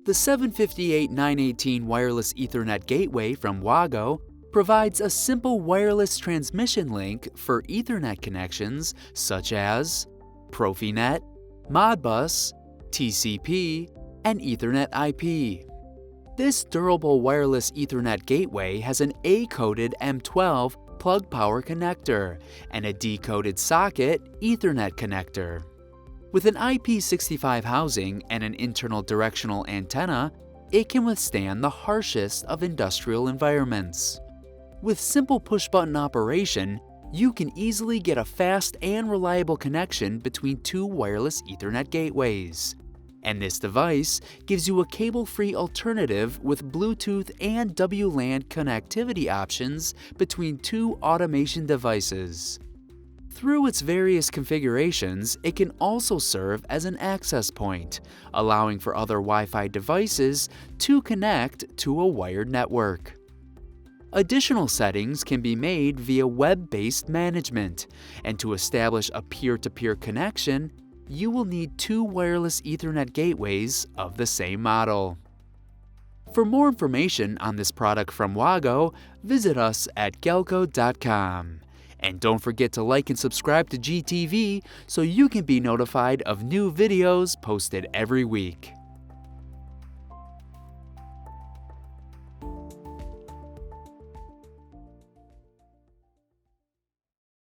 The 758.918 wireless Ethernet gateway from Wago provides a simple wireless transmission link for Ethernet connections such as Profinet, Modbus, TCP, and Ethernet IP. This durable wireless Ethernet gateway has an A-codded M12 plug power connector and a decoded socket Ethernet connector. With an IP65 housing and an internal directional antenna, it can withstand the harshest of industrial environments. With simple push-button operation, you can easily get a fast and reliable connection between two wireless Ethernet gateways. And this device gives you a cable-free alternative with Bluetooth and WLAN connectivity options between two automation devices. Through its various configurations, it can also serve as an access point, allowing for other Wi-Fi devices to connect to a wired network. Additional settings can be made via web-based management, and to establish a peer-to-peer connection, you will need two wireless Ethernet gateways of the same model. For more information on this product from Wago, visit us at gelco.com. And don't forget to like and subscribe to GTV so you can be notified of new videos posted every week.